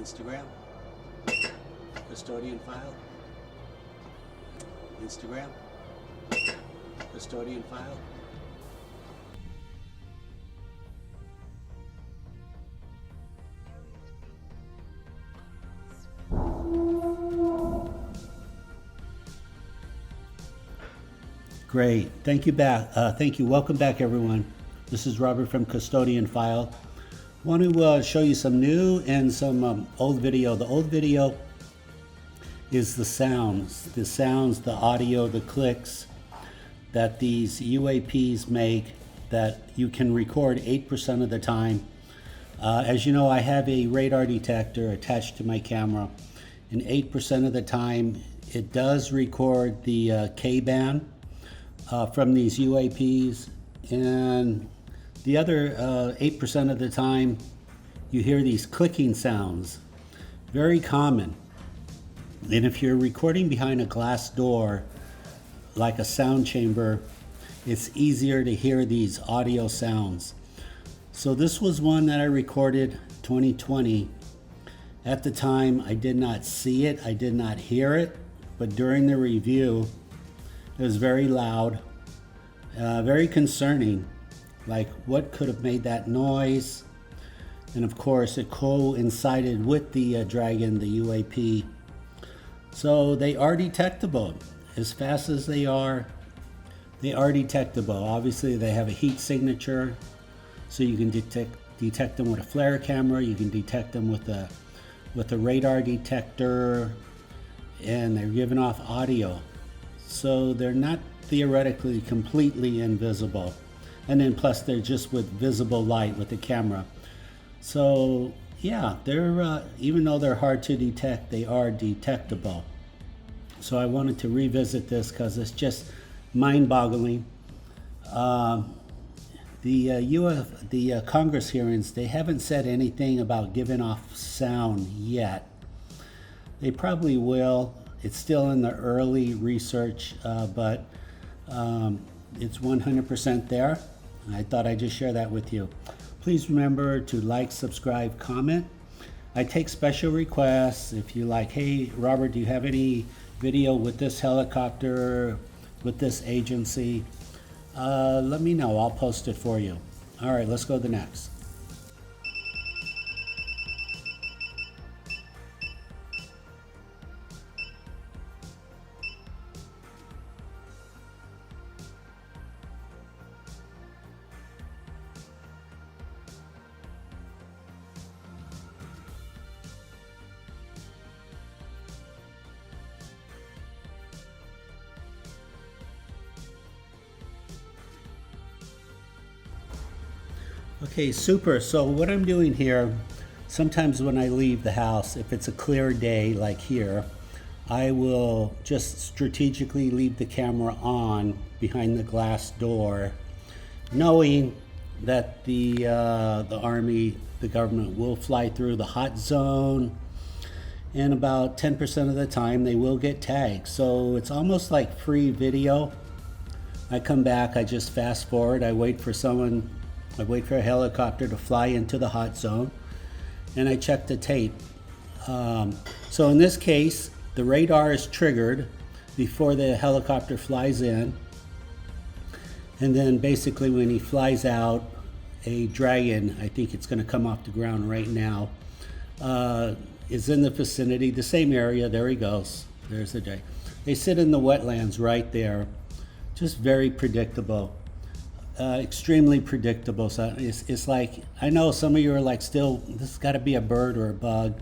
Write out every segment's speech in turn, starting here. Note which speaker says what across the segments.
Speaker 1: Instagram, custodian file, Instagram, custodian file. Great, thank you back. Thank you, welcome back everyone. This is Robert from Custodian File. Want to show you some new and some old video. The old video is the sounds, the audio, the clicks that these UAPs make that you can record 8% of the time. As you know, I have a radar detector attached to my camera, and 8% of the time it does record the K-band from these UAPs, and the other 8% of the time you hear these clicking sounds. Very common. And if you're recording behind a glass door, like a sound chamber, it's easier to hear these audio sounds. So this was one that I recorded 2020. At the time, I did not see it, I did not hear it, but during the review, it was very loud, very concerning. Like, what could have made that noise? And of course, it coincided with the Dragon, the UAP. So they are detectable. As fast as they are detectable. Obviously, they have a heat signature, so you can detect them with a flare camera. You can detect them with a radar detector, and they're giving off audio. So they're not theoretically completely invisible. And then plus they're just with visible light with the camera. So yeah, they're even though they're hard to detect, they are detectable. So I wanted to revisit this because it's just mind-boggling. The Congress hearings, they haven't said anything about giving off sound yet. They probably will. It's still in the early research, but it's 100% there. I thought I'd just share that with you. Please remember to like, subscribe, comment. I take special requests. If you like, hey, Robert, do you have any video with this helicopter, with this agency? Let me know. I'll post it for you. All right, let's go to the next. Okay, super. So what I'm doing here, sometimes when I leave the house, if it's a clear day like here, I will just strategically leave the camera on behind the glass door, knowing that the Army, the government will fly through the hot zone, and about 10% of the time they will get tagged. So it's almost like free video. I come back, I just fast forward, I wait for a helicopter to fly into the hot zone, and I check the tape. So in this case, the radar is triggered before the helicopter flies in, and then basically when he flies out, a Dragon, I think it's going to come off the ground right now, is in the vicinity, the same area. There he goes. There's the Dragon. They sit in the wetlands right there. Just very predictable. Extremely predictable. So it's like, I know some of you are like, still, this has got to be a bird or a bug.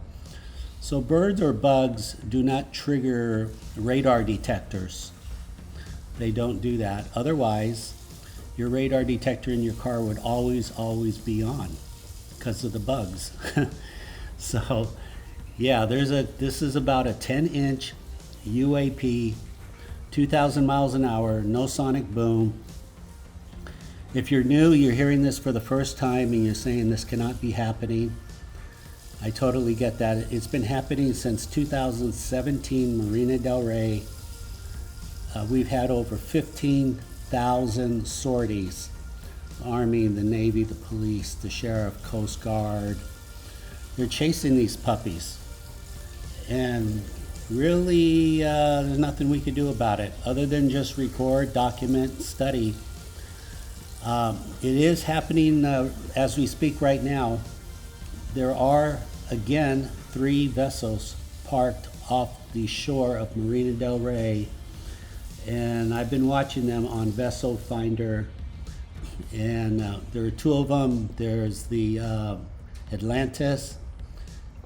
Speaker 1: So birds or bugs do not trigger radar detectors. They don't do that. Otherwise, your radar detector in your car would always be on because of the bugs. So yeah, this is about a 10-inch UAP, 2,000 miles an hour, no sonic boom. If you're new, you're hearing this for the first time and you're saying this cannot be happening, I totally get that. It's been happening since 2017, Marina del Rey. We've had over 15,000 sorties. The Army, the Navy, the police, the sheriff, Coast Guard, They're chasing these puppies. And really, there's nothing we can do about it other than just record, document, study. It is happening as we speak right now. There are, again, 3 vessels parked off the shore of Marina del Rey. And I've been watching them on Vessel Finder. And there are 2 of them. There's the Atlantis,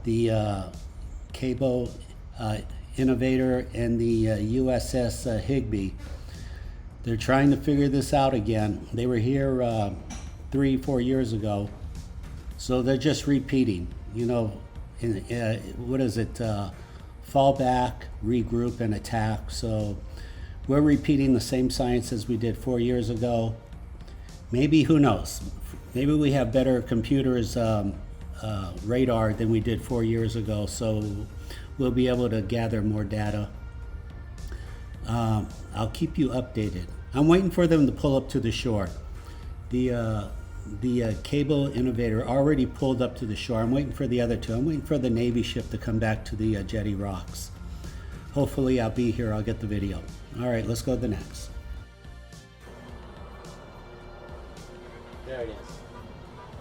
Speaker 1: the Cabo Innovator, and the USS Higbee. They're trying to figure this out again. They were here 3-4 years ago, so they're just repeating. You know, what is it? Fall back, regroup, and attack. So we're repeating the same science as we did 4 years ago. Maybe, who knows? Maybe we have better computers, radar than we did 4 years ago. So we'll be able to gather more data. I'll keep you updated. I'm waiting for them to pull up to the shore. The Cable Innovator already pulled up to the shore. I'm waiting for the other 2. I'm waiting for the Navy ship to come back to the Jetty Rocks. Hopefully I'll be here. I'll get the video. All right, let's go to the next. There it is.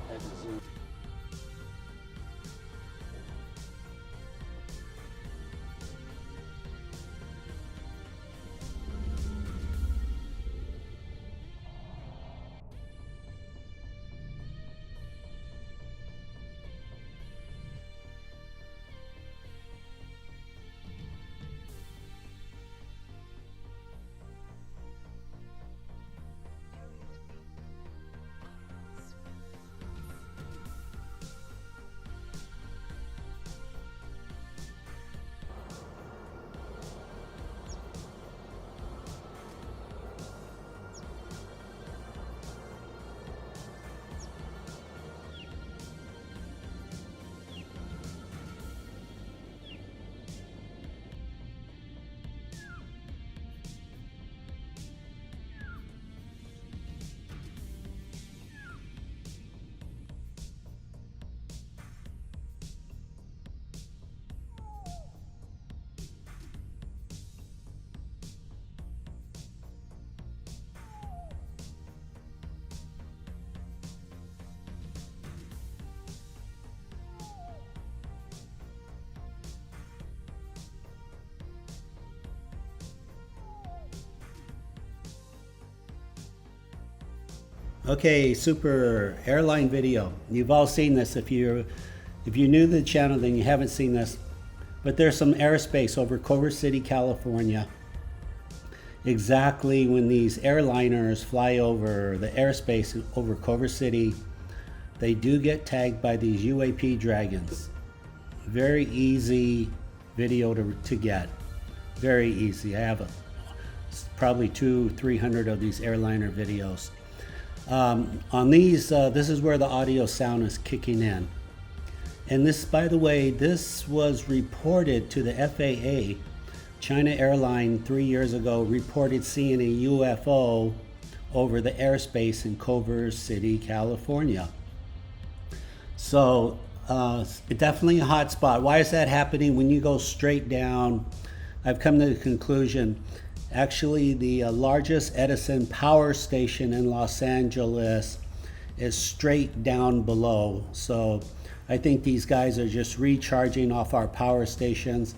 Speaker 1: I had to zoom. Okay, super airline video. You've all seen this. If you're new to the channel, then you haven't seen this. But there's some airspace over Culver City, California. Exactly when these airliners fly over the airspace over Culver City, they do get tagged by these UAP dragons. Very easy video to get. Very easy. I have probably 200-300 of these airliner videos. On these, this is where the audio sound is kicking in. And this, by the way, this was reported to the FAA. China Airline 3 years ago reported seeing a UFO over the airspace in Culver City, California. So definitely a hot spot. Why is that happening? When you go straight down, I've come to the conclusion, actually the largest Edison power station in Los Angeles is straight down below. So I think these guys are just recharging off our power stations.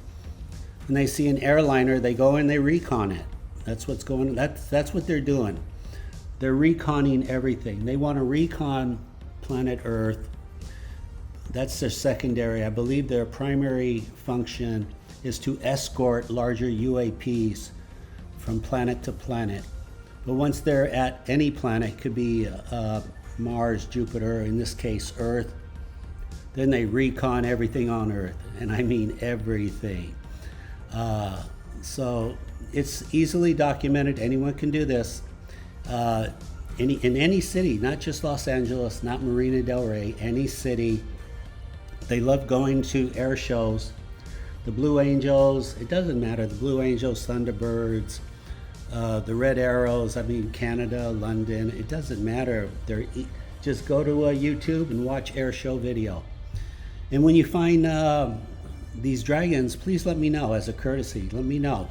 Speaker 1: When they see an airliner, they go and they recon it. That's what's going on. That's what they're doing. They're reconning everything. They want to recon planet Earth. That's their secondary. I believe their primary function is to escort larger UAPs from planet to planet. But once they're at any planet, could be Mars, Jupiter, in this case Earth, then they recon everything on Earth, and I mean everything. So it's easily documented. Anyone can do this. In any city, not just Los Angeles, not Marina del Rey, any city. They love going to air shows. The Blue Angels, it doesn't matter. The Blue Angels, Thunderbirds, the Red Arrows, I mean Canada, London, it doesn't matter. Just go to YouTube and watch air show video. And when you find these dragons, please let me know as a courtesy. Let me know.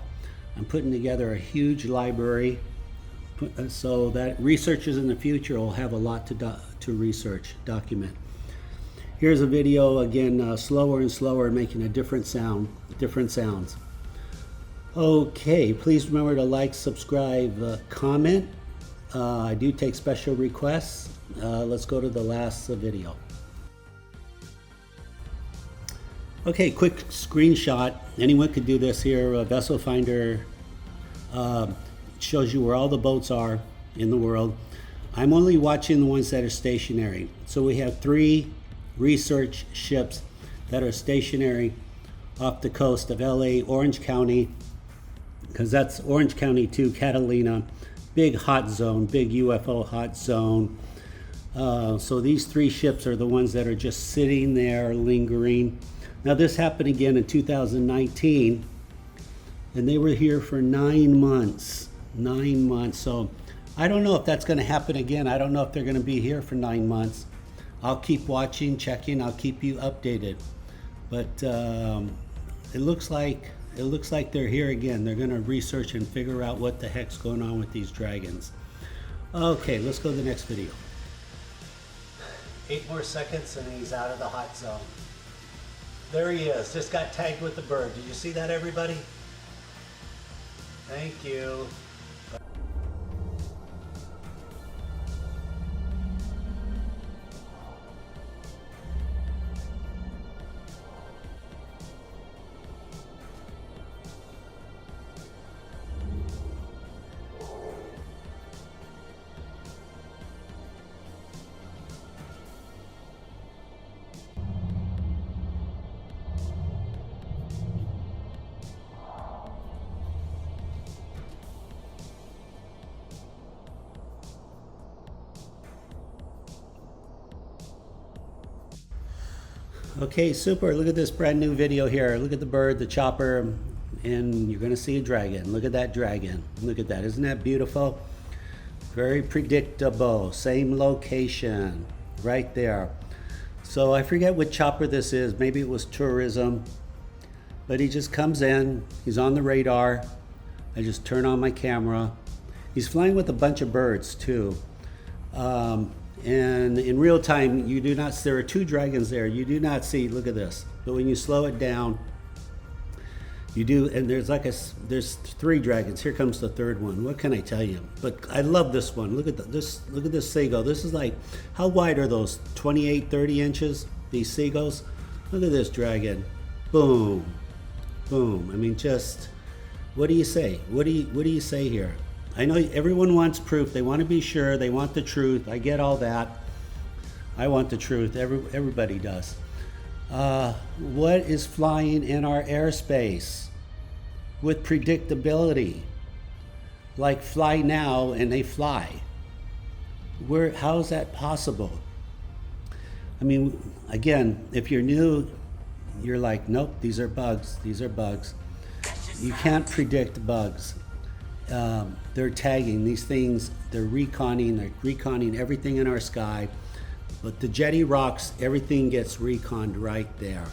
Speaker 1: I'm putting together a huge library so that researchers in the future will have a lot to research, document. Here's a video again, slower and slower, making a different sound, different sounds. Okay, please remember to like, subscribe, comment. I do take special requests. Let's go to the last video. Okay, quick screenshot. Anyone could do this here. A vessel finder shows you where all the boats are in the world. I'm only watching the ones that are stationary. So we have 3 research ships that are stationary off the coast of LA, Orange County, because that's Orange County to Catalina, big hot zone, big UFO hot zone. So these 3 ships are the ones that are just sitting there lingering. Now this happened again in 2019, and they were here for 9 months. 9 months. So I don't know if that's going to happen again. I don't know if they're going to be here for 9 months. I'll keep watching, checking. I'll keep you updated. But it looks like they're here again. They're going to research and figure out what the heck's going on with these dragons. Okay, let's go to the next video. 8 more seconds and he's out of the hot zone. There he is. Just got tagged with the bird. Did you see that, everybody? Thank you. Okay, super. Look at this brand new video here. Look at the bird, the chopper, and you're going to see a dragon. Look at that dragon. Look at that. Isn't that beautiful? Very predictable. Same location right there. So I forget what chopper this is. Maybe it was tourism. But he just comes in. He's on the radar. I just turn on my camera. He's flying with a bunch of birds too. And in real time, you do not, there are 2 dragons there. You do not see, look at this. But when you slow it down, you do, and there's 3 dragons. Here comes the 3rd one. What can I tell you? But I love this one. Look at this seagull. This is like, how wide are those? 28, 30 inches, these seagulls? Look at this dragon. Boom, boom. I mean, just, what do you say? What do you say here? I know everyone wants proof. They want to be sure. They want the truth. I get all that. I want the truth. Everybody does. What is flying in our airspace with predictability? Like fly now and they fly. How is that possible? I mean, again, if you're new, you're like, nope, these are bugs. These are bugs. You can't predict bugs. They're tagging these things, they're reconning everything in our sky. But the jetty rocks, everything gets reconned right there.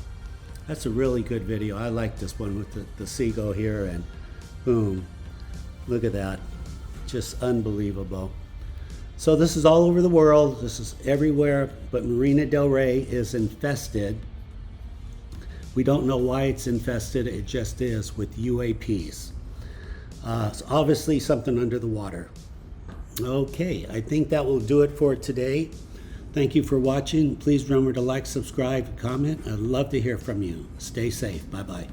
Speaker 1: That's a really good video. I like this one with the seagull here, and boom, look at that. Just unbelievable. So this is all over the world. This is everywhere, but Marina del Rey is infested. We don't know why it's infested. It just is with UAPs. It's obviously something under the water. Okay, I think that will do it for today. Thank you for watching. Please remember to like, subscribe, comment. I'd love to hear from you. Stay safe. Bye-bye.